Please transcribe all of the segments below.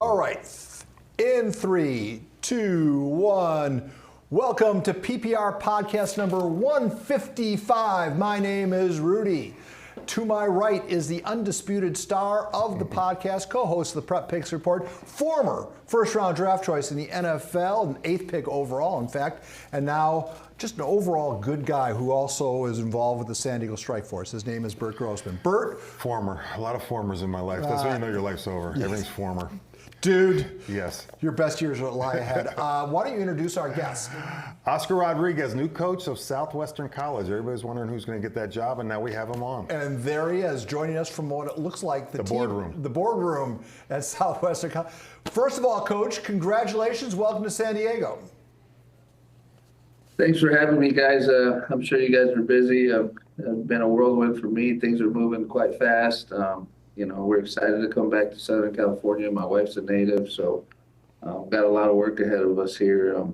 All right, in 3, 2, 1. Welcome to PPR Podcast number 155. My name is Rudy. To my right is the undisputed star of the podcast, co-host of the Prep Picks Report, former first-round draft choice in the NFL, an 8th pick overall, in fact, and now just an overall good guy who also is involved with the San Diego Strike Force. His name is Bert Grossman. Bert? Former. A lot of formers in my life. That's when you know your life's over. Yes. Everything's former. Dude, yes. Your best years lie ahead. Why don't you introduce our guest? Oscar Rodriguez, new coach of Southwestern College. Everybody's wondering who's going to get that job, and now we have him on. And there he is, joining us from what it looks like the boardroom. The boardroom at Southwestern College. First of all, Coach, congratulations. Welcome to San Diego. Thanks for having me, guys. I'm sure you guys are busy. It's been a whirlwind for me. Things are moving quite fast. We're excited to come back to Southern California. My wife's a native, so got a lot of work ahead of us here.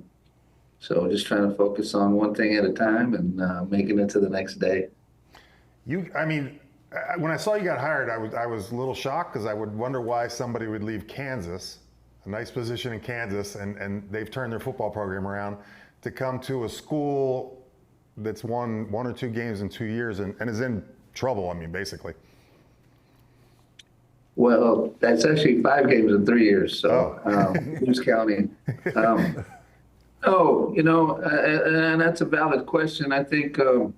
So just trying to focus on one thing at a time and making it to the next day. When I saw you got hired, I was a little shocked because I would wonder why somebody would leave Kansas, a nice position in Kansas, and they've turned their football program around to come to a school that's won 1 or 2 games in 2 years and is in trouble, basically. Well, that's actually 5 games in 3 years, so who's counting? And that's a valid question. I think a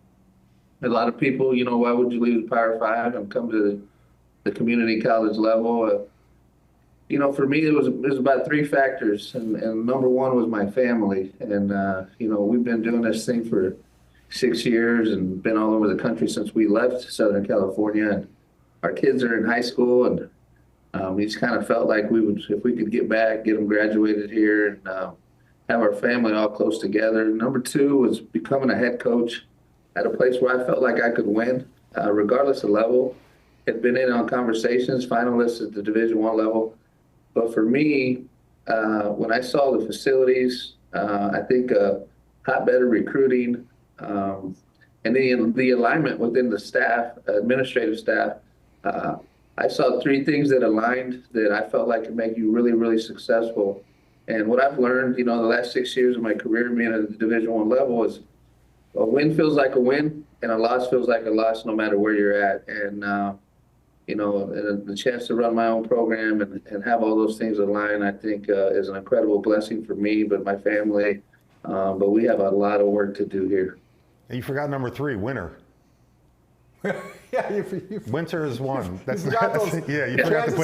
lot of people, why would you leave the Power 5 and come to the community college level? For me, it was about 3 factors, and number 1 was my family. And, we've been doing this thing for 6 years and been all over the country since we left Southern California. And our kids are in high school, and we just kind of felt like if we could get back, get them graduated here, and have our family all close together. Number 2 was becoming a head coach at a place where I felt like I could win, regardless of level. Had been in on conversations, finalists at the Division I level. But for me, when I saw the facilities, I think hotbed of recruiting, and the alignment within the staff, administrative staff, I saw 3 things that aligned that I felt like could make you really, really successful. And what I've learned, the last 6 years of my career being at the Division I level is a win feels like a win and a loss feels like a loss no matter where you're at. And, and the chance to run my own program and have all those things align, I think is an incredible blessing for me, but my family. But we have a lot of work to do here. And you forgot number 3, winter. Yeah, winter is one. You forgot to put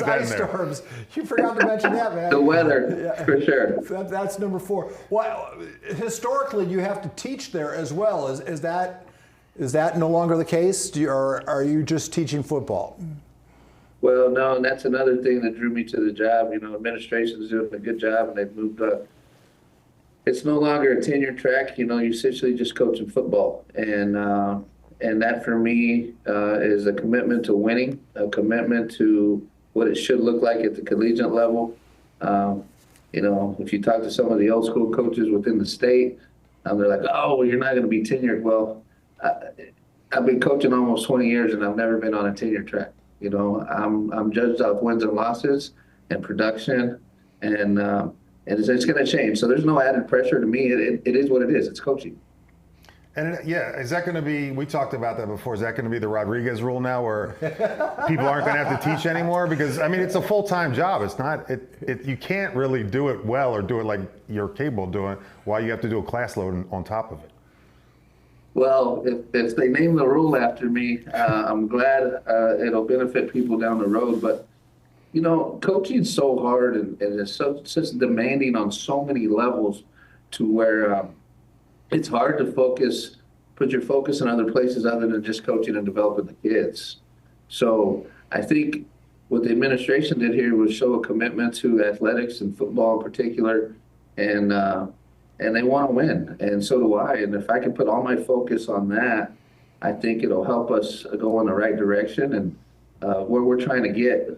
that in there. Storms. You forgot to mention that, man. The weather, for sure. That's number 4. Well, historically, you have to teach there as well. Is that no longer the case, or are you just teaching football? Well, no, and that's another thing that drew me to the job. Administration is doing a good job, and they've moved up. It's no longer a tenure track. You're essentially just coaching football, and that for me is a commitment to winning, a commitment to what it should look like at the collegiate level. If you talk to some of the old school coaches within the state, they're like, "Oh, well, you're not going to be tenured." Well, I've been coaching almost 20 years, and I've never been on a tenure track. I'm judged off wins and losses and production, and it's going to change. So there's no added pressure to me. It is what it is. It's coaching. And is that going to be, we talked about that before, is that going to be the Rodriguez rule now where people aren't going to have to teach anymore? Because, it's a full-time job. It's not, you can't really do it well or do it like you're capable of doing while you have to do a class load on top of it. Well, if they name the rule after me, I'm glad it'll benefit people down the road. But, coaching is so hard and it's such demanding on so many levels to where it's hard to put your focus in other places other than just coaching and developing the kids. So I think what the administration did here was show a commitment to athletics and football in particular, and they want to win, and so do I. And if I can put all my focus on that, I think it'll help us go in the right direction and where we're trying to get.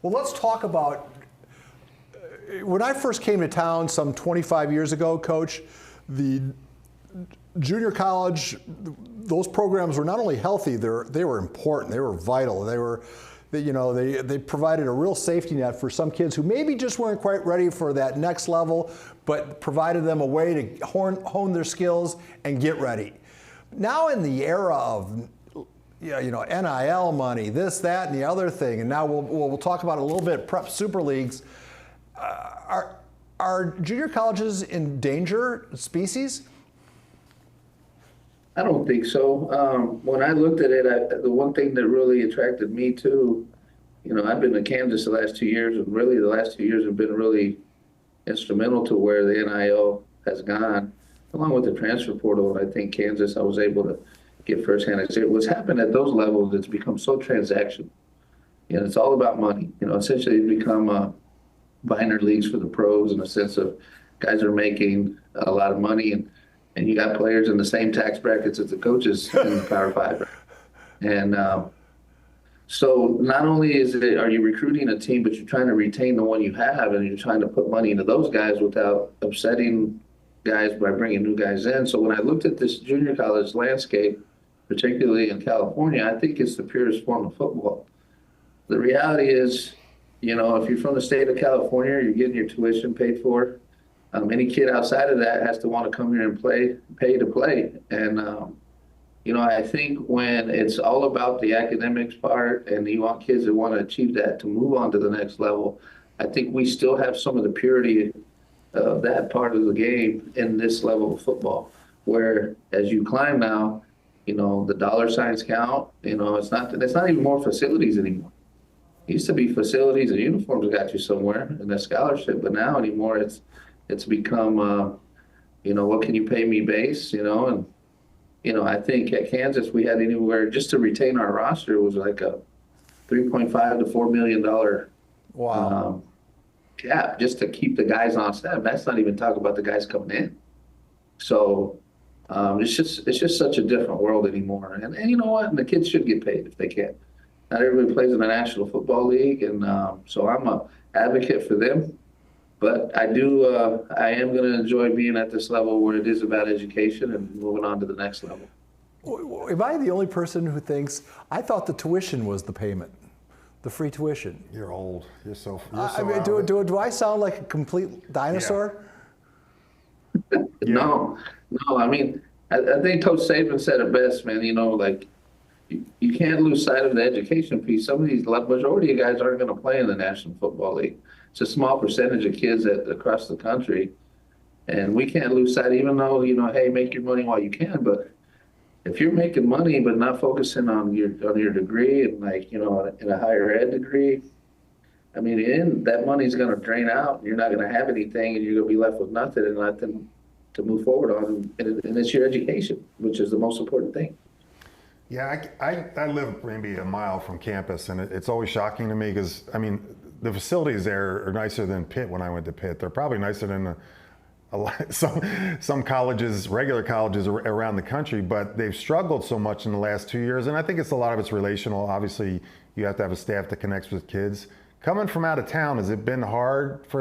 Well, let's talk about when I first came to town some 25 years ago, Coach. The junior college, those programs were not only healthy, they were important, they were vital, they provided a real safety net for some kids who maybe just weren't quite ready for that next level, but provided them a way to hone their skills and get ready. Now in the era of NIL money, this, that, and the other thing, and now we'll talk about it a little bit, prep super leagues, are junior colleges endangered species? I don't think so. When I looked at it, the one thing that really attracted me too, I've been to Kansas the last 2 years, and really the last 2 years have been really instrumental to where the NIL has gone, along with the transfer portal. And I think Kansas, I was able to get firsthand experience. What's happened at those levels, it's become so transactional. It's all about money. Essentially it's become binary leagues for the pros, in the sense of guys are making a lot of money, and you got players in the same tax brackets as the coaches in the Power Five. And so not only are you recruiting a team, but you're trying to retain the one you have, and you're trying to put money into those guys without upsetting guys by bringing new guys in. So when I looked at this junior college landscape, particularly in California, I think it's the purest form of football. The reality is, if you're from the state of California, you're getting your tuition paid for. Any kid outside of that has to want to come here and pay to play. And, I think when it's all about the academics part, and you want kids that want to achieve that to move on to the next level, I think we still have some of the purity of that part of the game in this level of football, where as you climb now, the dollar signs count. It's not even more facilities anymore. It used to be facilities and uniforms got you somewhere and a scholarship, but now anymore it's become, what can you pay me base, and, I think at Kansas we had anywhere just to retain our roster was like a $3.5 to $4 million wow. Cap just to keep the guys on staff. That's not even talking about the guys coming in. So it's just such a different world anymore. And you know what? And the kids should get paid if they can. Not everybody plays in the National Football League, and so I'm an advocate for them. But I am going to enjoy being at this level where it is about education and moving on to the next level. Am I the only person who thinks, I thought the tuition was the payment, the free tuition? You're old. You're so do I sound like a complete dinosaur? Yeah. No. I mean, I think Coach Saban said it best, man. You can't lose sight of the education piece. Some of these, majority of guys aren't going to play in the National Football League. It's a small percentage of kids across the country, and we can't lose sight. Even though hey, make your money while you can, but if you're making money but not focusing on your degree and in a higher ed degree, I mean, that money's going to drain out. You're not going to have anything, and you're going to be left with nothing and nothing to move forward on. And it's your education, which is the most important thing. Yeah, I live maybe a mile from campus, and it's always shocking to me because, the facilities there are nicer than Pitt when I went to Pitt. They're probably nicer than some colleges, regular colleges around the country, but they've struggled so much in the last 2 years, and I think a lot of it's relational. Obviously, you have to have a staff that connects with kids. Coming from out of town, has it been hard for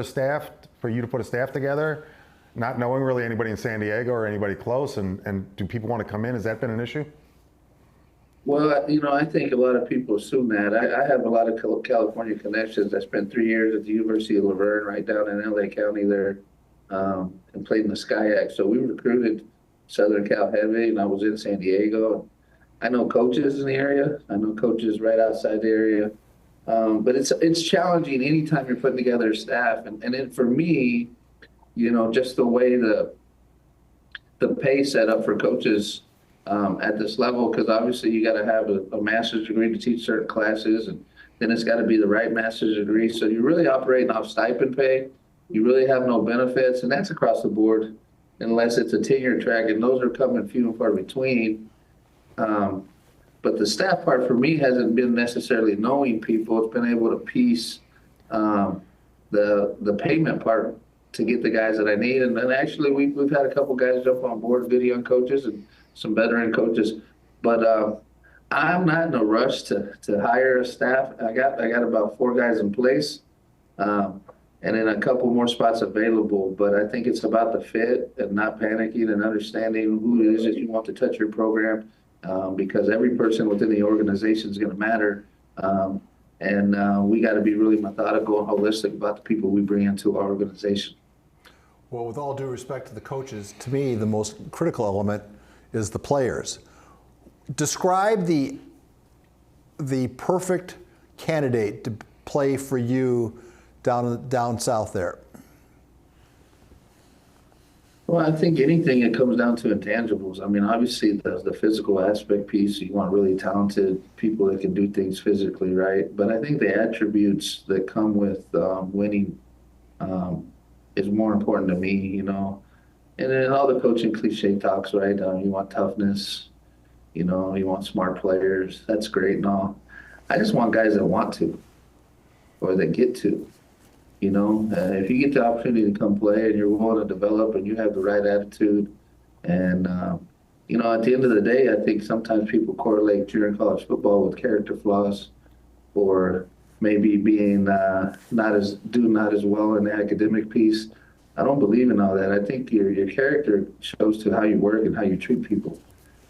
you to put a staff together, not knowing really anybody in San Diego or anybody close, and do people want to come in? Has that been an issue? Well, I think a lot of people assume that. I have a lot of California connections. I spent 3 years at the University of Laverne, right down in LA County there, and played in the SCIAC. So we recruited Southern Cal heavy, and I was in San Diego. I know coaches in the area. I know coaches right outside the area. But it's challenging anytime you're putting together a staff. And then for me, just the way the pay set up for coaches at this level, because obviously you got to have a master's degree to teach certain classes, and then it's got to be the right master's degree. So you're really operating off stipend pay. You really have no benefits, and that's across the board, unless it's a tenure track, and those are coming few and far between. But the staff part for me hasn't been necessarily knowing people. It's been able to piece the payment part to get the guys that I need. And then actually we've had a couple guys jump on board, good young coaches and some veteran coaches. But I'm not in a rush to hire a staff. I got about 4 guys in place, and then a couple more spots available. But I think it's about the fit and not panicking and understanding who it is that you want to touch your program, because every person within the organization is going to matter. And we got to be really methodical and holistic about the people we bring into our organization. Well, with all due respect to the coaches, to me, the most critical element is the players. Describe the perfect candidate to play for you down south there. Well, I think anything, it comes down to intangibles. I mean, obviously the physical aspect piece, you want really talented people that can do things physically, right? But I think the attributes that come with winning is more important to me, you know. And then all the coaching cliche talks, right? You want toughness, you know, you want smart players. That's great and all. I just want guys that want to or that get to. You know, if you get the opportunity to come play and you're willing to develop and you have the right attitude, and you know, at the end of the day, I think sometimes people correlate junior college football with character flaws, or maybe being not as well in the academic piece. I don't believe in all that. I think your character shows to how you work and how you treat people.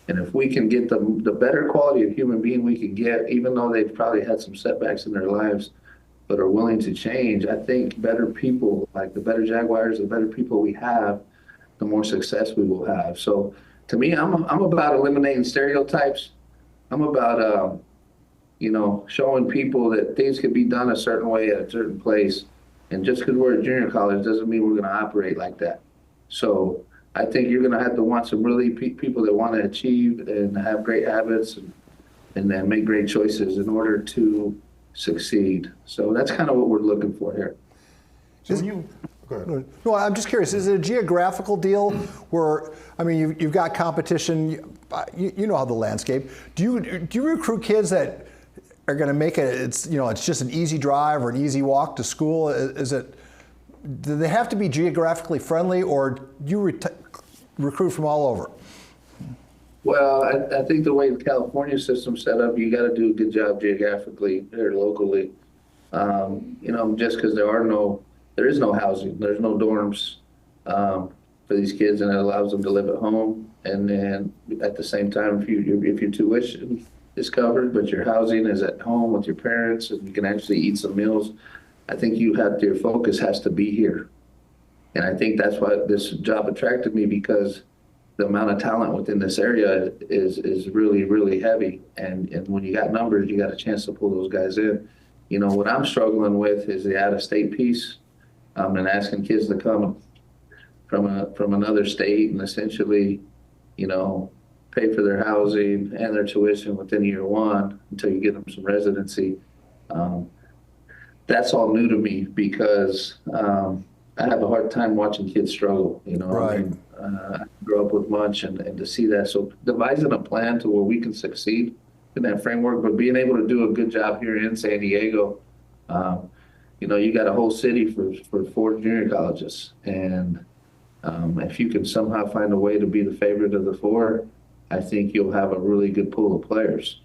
And if we can get the better quality of human being we can get, even though they've probably had some setbacks in their lives, but are willing to change, I think better people, like the better Jaguars, the better people we have, the more success we will have. So to me, I'm about eliminating stereotypes. I'm about, you know, showing people that things can be done a certain way at a certain place. And just because we're at junior college doesn't mean we're going to operate like that. So I think you're going to have to want some really people that want to achieve and have great habits and then make great choices in order to succeed. So that's kind of what we're looking for here. So go ahead. No, I'm just curious, is it a geographical deal where, I mean, you've got competition, you know how the landscape, do you recruit kids that are going to make it's just an easy drive or an easy walk to school? Do they have to be geographically friendly, or do you recruit from all over? Well, I think the way the California system's set up, you got to do a good job geographically or locally. You know, just because there is no housing, there's no dorms for these kids, and it allows them to live at home. And then at the same time, if your tuition is covered, but your housing is at home with your parents, and you can actually eat some meals, I think your focus has to be here. And I think that's why this job attracted me, because the amount of talent within this area is really, really heavy. And when you got numbers, you got a chance to pull those guys in. You know, what I'm struggling with is the out-of-state piece, and asking kids to come from another state and essentially, you know, pay for their housing and their tuition within year one until you get them some residency. That's all new to me, because I have a hard time watching kids struggle, you know. Right. I mean, I grew up with much, and to see that. So devising a plan to where we can succeed in that framework, but being able to do a good job here in San Diego, you know, you got a whole city for 4 junior colleges. And if you can somehow find a way to be the favorite of the 4, I think you'll have a really good pool of players.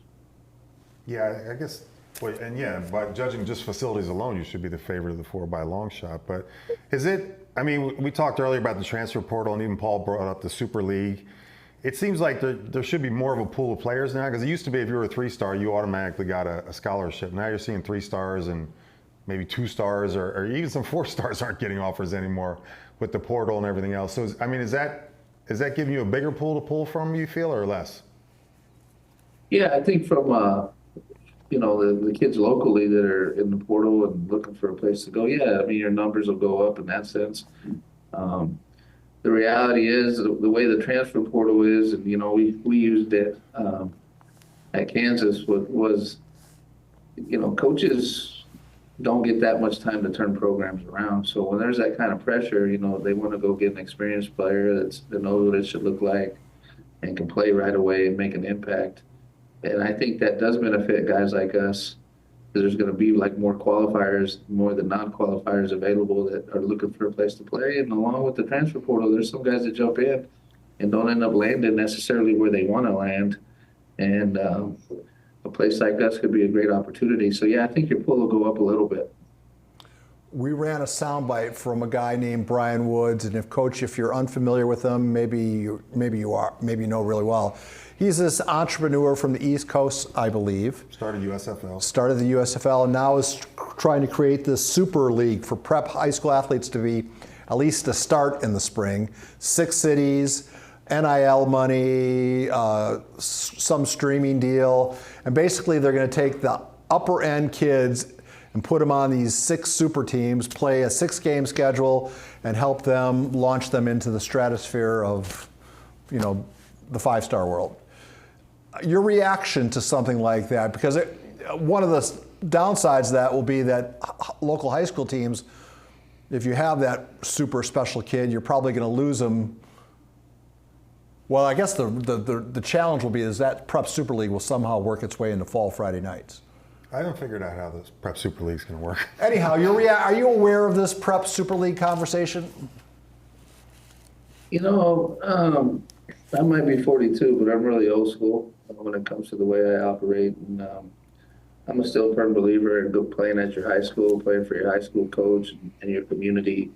Yeah, I guess. By judging just facilities alone, you should be the favorite of the 4 by a long shot. But is it, I mean, we talked earlier about the transfer portal, and even Paul brought up the Super League. It seems like there should be more of a pool of players now, because it used to be if you were a 3-star, you automatically got a scholarship. Now you're seeing 3 stars and maybe 2 stars, or even some 4 stars aren't getting offers anymore with the portal and everything else. So, I mean, is that giving you a bigger pool to pull from, you feel, or less? Yeah, I think from you know, the kids locally that are in the portal and looking for a place to go, yeah, I mean, your numbers will go up in that sense. The reality is the way the transfer portal is, and, you know, we used it at Kansas was, you know, coaches don't get that much time to turn programs around. So when there's that kind of pressure, you know, they want to go get an experienced player that knows what it should look like and can play right away and make an impact. And I think that does benefit guys like us, because there's going to be like more qualifiers, more than non-qualifiers available that are looking for a place to play. And along with the transfer portal, there's some guys that jump in and don't end up landing necessarily where they want to land. And a place like us could be a great opportunity. So yeah, I think your pool will go up a little bit. we ran a soundbite from a guy named Brian Woods, and if you're unfamiliar with him, maybe you know really well. He's this entrepreneur from the East Coast, I believe. Started USFL. Started the USFL, and now is trying to create this super league for prep high school athletes to be at least a start in the spring. 6 cities, NIL money, some streaming deal, and basically they're going to take the upper end kids and put them on these 6 super teams, play a 6-game schedule, and help them launch them into the stratosphere of, the 5-star world. Your reaction to something like that, because one of the downsides of that will be that local high school teams, if you have that super special kid, you're probably going to lose them. Well, I guess the challenge will be is that Prep Super League will somehow work its way into fall Friday nights. I haven't figured out how this Prep Super League's going to work. Anyhow, are you aware of this Prep Super League conversation? I might be 42, but I'm really old school when it comes to the way I operate. And I'm a still firm believer in playing at your high school, playing for your high school coach and your community,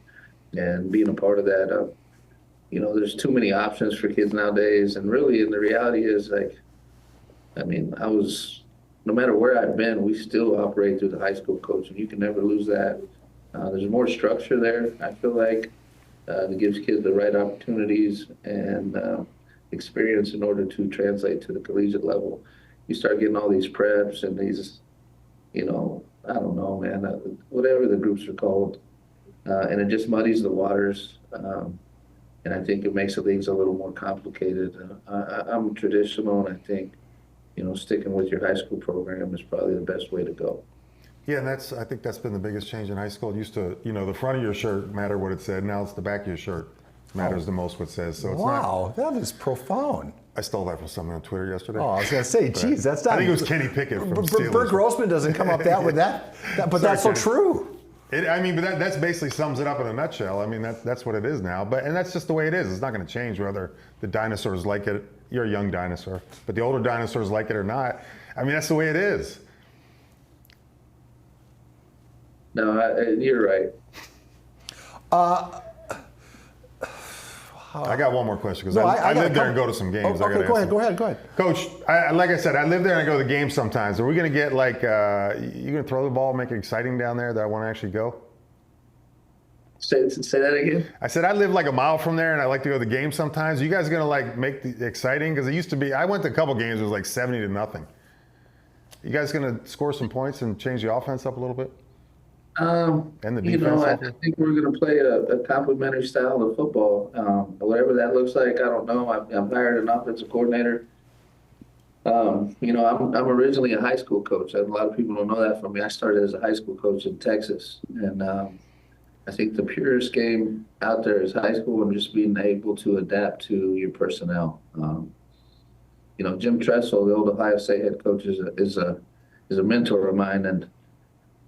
and being a part of that. There's too many options for kids nowadays, and the reality is, no matter where I've been, we still operate through the high school coach, and you can never lose that. There's more structure there, I feel like, that gives kids the right opportunities and experience in order to translate to the collegiate level. You start getting all these preps and these, I don't know, man, whatever the groups are called, and it just muddies the waters. And I think it makes the leagues a little more complicated. I'm traditional, and I think, sticking with your high school program is probably the best way to go. Yeah, and I think that's been the biggest change in high school. It used to, the front of your shirt mattered what it said. Now it's the back of your shirt matters the most what it says. So it's wow, that is profound. I stole that from someone on Twitter yesterday. Oh, I was going to say, geez, that's not. I think it was Kenny Pickett from Steelers. Bert Grossman doesn't come up with that, but that's so true. But that's basically sums it up in a nutshell. That's what it is now. And that's just the way it is. It's not going to change whether the dinosaurs like it. You're a young dinosaur, but the older dinosaurs like it or not. That's the way it is. No, you're right. I got one more question because I live there and go to some games. Okay, go ahead. Coach, like I said, I live there and I go to the games sometimes. Are we going to get you going to throw the ball, make it exciting down there that I want to actually go? Say that again? I said I live like a mile from there and I like to go to the games sometimes. Are you guys going to make it exciting? Because it used to be, I went to a couple games, it was like 70-0. You guys going to score some points and change the offense up a little bit? And the defense. I think we're going to play a complementary style of football. Whatever that looks like, I don't know. I've hired an offensive coordinator. I'm originally a high school coach. A lot of people don't know that from me. I started as a high school coach in Texas, and I think the purest game out there is high school and just being able to adapt to your personnel. Jim Tressel, the old Ohio State head coach, is a mentor of mine, and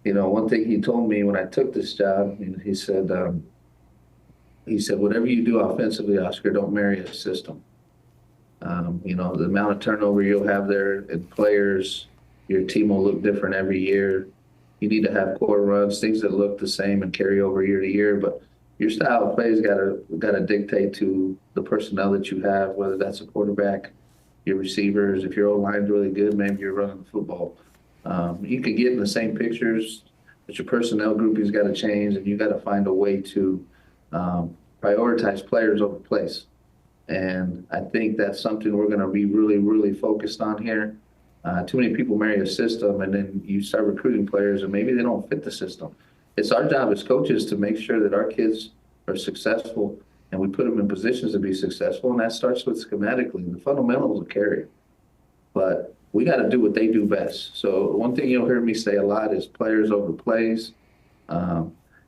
one thing he told me when I took this job, he said, whatever you do offensively, Oscar, don't marry a system. The amount of turnover you'll have there in players, your team will look different every year. You need to have core runs, things that look the same and carry over year to year, but your style of play has got to dictate to the personnel that you have, whether that's a quarterback, your receivers. If your O-line's really good, maybe you're running the football. You can get in the same pictures, but your personnel grouping's got to change, and you got to find a way to prioritize players over plays. And I think that's something we're going to be really, really focused on here. Too many people marry a system, and then you start recruiting players, and maybe they don't fit the system. It's our job as coaches to make sure that our kids are successful, and we put them in positions to be successful, and that starts with schematically. The fundamentals will carry. But we got to do what they do best. So one thing you'll hear me say a lot is players over plays.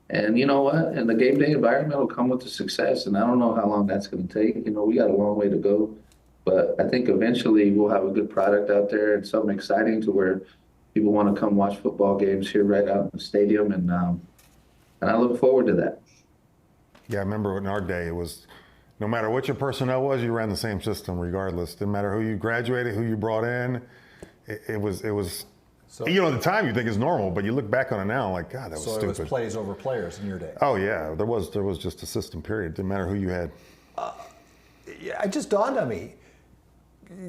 And you know what? And the game day environment will come with the success. And I don't know how long that's going to take. We got a long way to go. But I think eventually we'll have a good product out there and something exciting to where people want to come watch football games here right out in the stadium. And I look forward to that. Yeah, I remember in our day, it was no matter what your personnel was, you ran the same system regardless. Didn't matter who you graduated, who you brought in. It was So, at the time you think it's normal, but you look back on it now like, God, that was stupid. So it was plays over players in your day. Oh yeah, there was just a system. Period. Didn't matter who you had. It just dawned on me.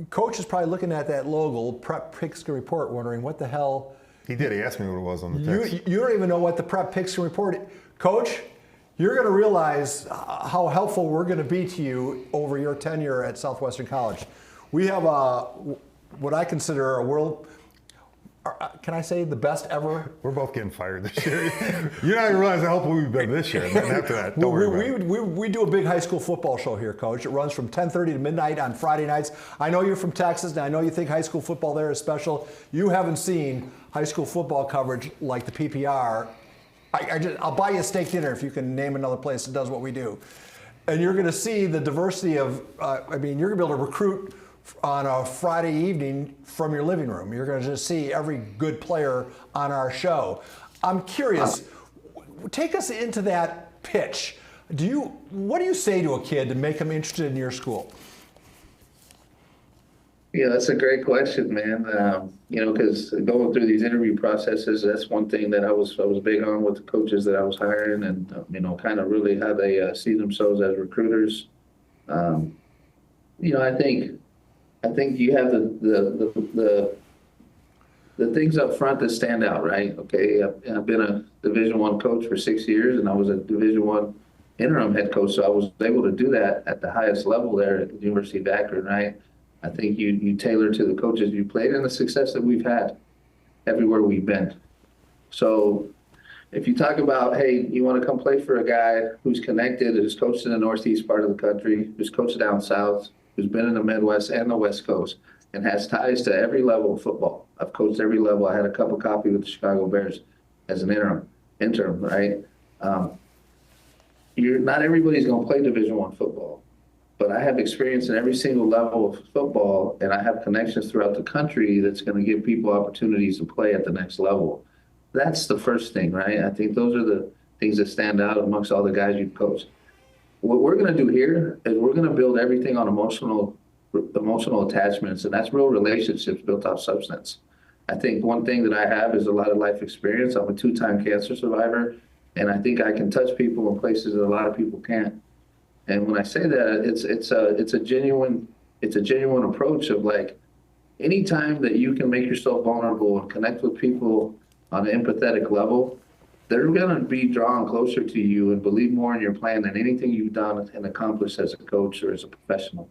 Coach is probably looking at that logo, Prep Pigskin Report, wondering what the hell. He did. He asked me what it was on the text. You don't even know what the Prep Pigskin Report is. Coach, you're going to realize how helpful we're going to be to you over your tenure at Southwestern College. We have what I consider a world. Can I say the best ever? We're both getting fired this year. You're not even realize how helpful we've been this year. And then after that, don't worry about it. We do a big high school football show here, Coach. It runs from 10:30 to midnight on Friday nights. I know you're from Texas, and I know you think high school football there is special. You haven't seen high school football coverage like the PPR. I'll buy you a steak dinner if you can name another place that does what we do. And you're going to see the diversity of, you're going to be able to recruit on a Friday evening from your living room. You're going to just see every good player on our show. I'm curious, take us into that pitch. What do you say to a kid to make them interested in your school? Yeah, that's a great question, man. Because going through these interview processes, that's one thing that I was big on with the coaches that I was hiring, and kind of really how they see themselves as recruiters. I think you have the things up front that stand out, right? Okay, I've been a Division I coach for 6 years, and I was a Division I interim head coach, so I was able to do that at the highest level there at the University of Akron, right? I think you tailor to the coaches you played and the success that we've had everywhere we've been. So if you talk about, hey, you want to come play for a guy who's connected, who's coached in the Northeast part of the country, who's coached down South, who's been in the Midwest and the West Coast, and has ties to every level of football. I've coached every level. I had a cup of coffee with the Chicago Bears as an interim, right? Not everybody's going to play Division I football, but I have experience in every single level of football, and I have connections throughout the country that's going to give people opportunities to play at the next level. That's the first thing, right? I think those are the things that stand out amongst all the guys you've coached. What we're going to do here is we're going to build everything on emotional attachments, and that's real relationships built off substance. I think one thing that I have is a lot of life experience. I'm a 2-time cancer survivor, and I think I can touch people in places that a lot of people can't. And when I say that, it's a genuine approach of like, anytime that you can make yourself vulnerable and connect with people on an empathetic level, they're going to be drawn closer to you and believe more in your plan than anything you've done and accomplished as a coach or as a professional.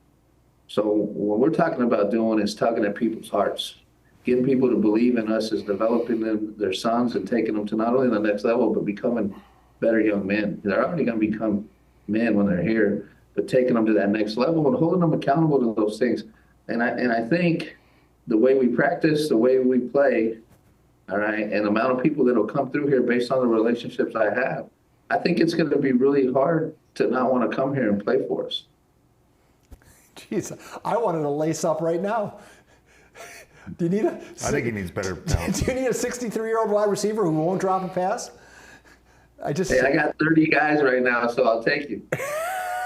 So what we're talking about doing is tugging at people's hearts, getting people to believe in us as developing their sons and taking them to not only the next level, but becoming better young men. They're already going to become men when they're here, but taking them to that next level and holding them accountable to those things. And I think the way we practice, the way we play, all right, and the amount of people that will come through here based on the relationships I have, I think it's going to be really hard to not want to come here and play for us. Jeez, I wanted to lace up right now. Do you need I think he needs better talent. Do you need a 63-year-old wide receiver who won't drop a pass? I got 30 guys right now, so I'll take you.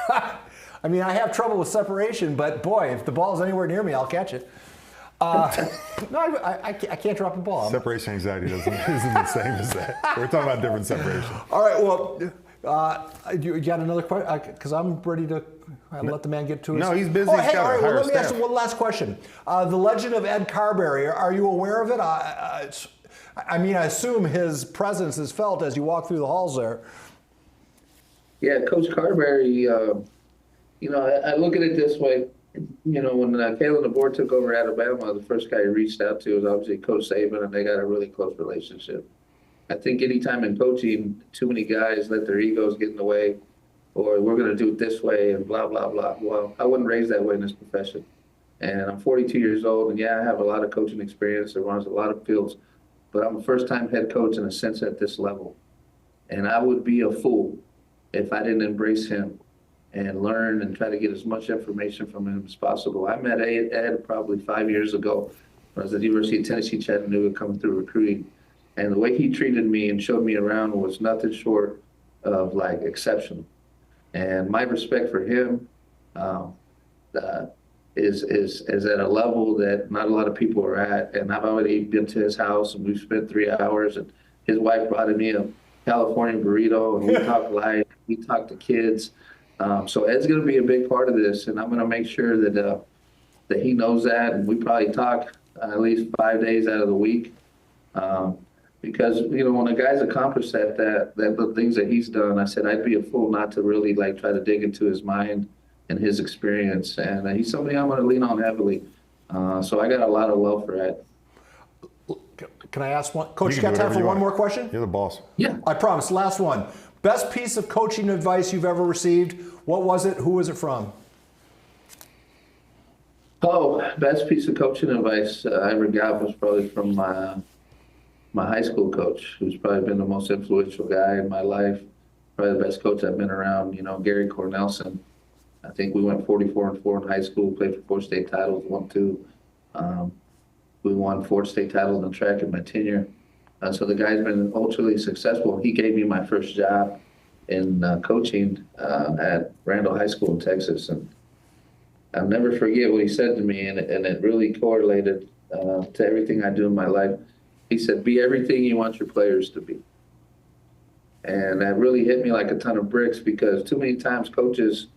I mean, I have trouble with separation, but boy, if the ball's anywhere near me, I'll catch it. No, I can't drop the ball. Separation anxiety isn't the same as that. We're talking about different separation. All right, well, you got another question? Because I'm ready to let the man get to his... No, he's busy. Oh, hey, all right, well, let me ask you one last question. The legend of Ed Carberry, are you aware of it? I assume his presence is felt as you walk through the halls there. Yeah, Coach Carberry, I look at it this way. When Kalen DeBoer took over Alabama, the first guy he reached out to was obviously Coach Saban, and they got a really close relationship. I think anytime in coaching, too many guys let their egos get in the way, or we're going to do it this way and blah, blah, blah. Well, I wasn't raised that way in this profession. And I'm 42 years old, and yeah, I have a lot of coaching experience that runs a lot of fields, but I'm a first-time head coach in a sense at this level. And I would be a fool if I didn't embrace him and learn and try to get as much information from him as possible. I met Ed probably 5 years ago when I was at the University of Tennessee, Chattanooga, coming through recruiting. And the way he treated me and showed me around was nothing short of exceptional. And my respect for him is at a level that not a lot of people are at. And I've already been to his house, and we've spent 3 hours, and his wife brought me a California burrito, and we talk life, we talk to kids. So Ed's going to be a big part of this, and I'm going to make sure that that he knows that, and we probably talk at least 5 days out of the week. Because, you know, when a guy's accomplished that the things that he's done, I said I'd be a fool not to really like try to dig into his mind and his experience. And he's somebody I'm going to lean on heavily. So I got a lot of love for Ed. Can I ask one? Coach, you got time for one more question? You're the boss. Yeah. I promise. Last one. Best piece of coaching advice you've ever received. What was it? Who was it from? Oh, best piece of coaching advice I ever got was probably from my high school coach, who's probably been the most influential guy in my life. Probably the best coach I've been around, you know, Gary Cornelson. I think we went 44-4 in high school, played for 4 state titles, won 2. We won 4 state titles in track in my tenure. So the guy's been ultra successful. He gave me my first job in coaching at Randall High School in Texas. And I'll never forget what he said to me, and it really correlated to everything I do in my life. He said, be everything you want your players to be. And that really hit me like a ton of bricks, because too many times coaches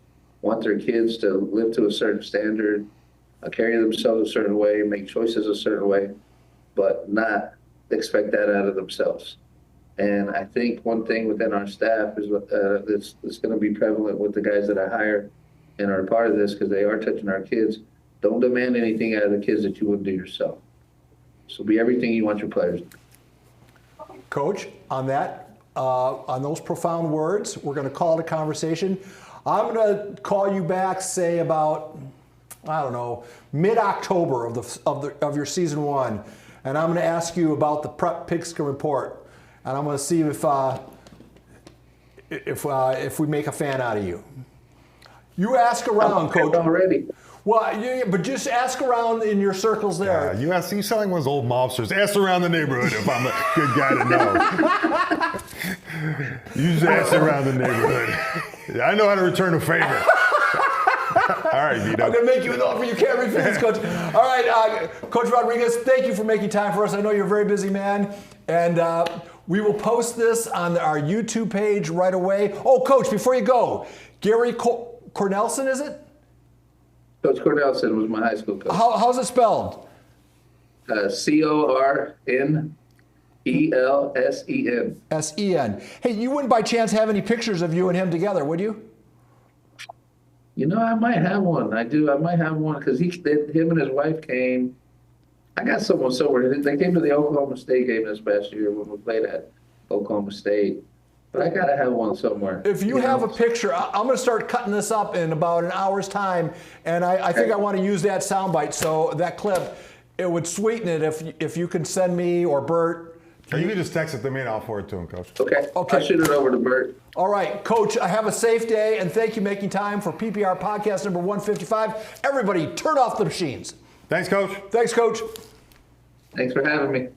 want their kids to live to a certain standard, carry themselves a certain way, make choices a certain way, but not expect that out of themselves. And I think one thing within our staff is that's going to be prevalent with the guys that I hire and are part of this, because they are touching our kids. Don't demand anything out of the kids that you wouldn't do yourself. So be everything you want your players to be. Coach, on that, on those profound words, we're going to call it a conversation. I'm going to call you back, say about, I don't know, mid-October of your season 1, and I'm going to ask you about the prep pigskin report, and I'm going to see if we make a fan out of you. You ask around, Coach. Already. Well, yeah, but just ask around in your circles there. You sound like one of those old mobsters. Ask around the neighborhood if I'm a good guy to know. You just ask around the neighborhood. I know how to return a favor. All right, Vito. I'm going to make you an offer you can't refuse, Coach. All right, Coach Rodriguez, thank you for making time for us. I know you're a very busy man, and we will post this on our YouTube page right away. Oh, Coach, before you go, Gary Cornelson, is it? Coach Cornelson was my high school coach. How's it spelled? Cornelsen. S-E-N. Hey, you wouldn't by chance have any pictures of you and him together, would you? You know, I might have one. I do. I might have one, because him and his wife came. I got someone somewhere. They came to the Oklahoma State game this past year when we played at Oklahoma State. But I got to have one somewhere. If you have a picture, I'm going to start cutting this up in about an hour's time, and I think I want to use that soundbite. So that clip, it would sweeten it if you can send me or Bert. You can just text it to me and I'll forward it to him, Coach. Okay. I'll shoot it over to Bert. All right, Coach, have a safe day, and thank you for making time for PPR Podcast number 155. Everybody, turn off the machines. Thanks, Coach. Thanks, Coach. Thanks for having me.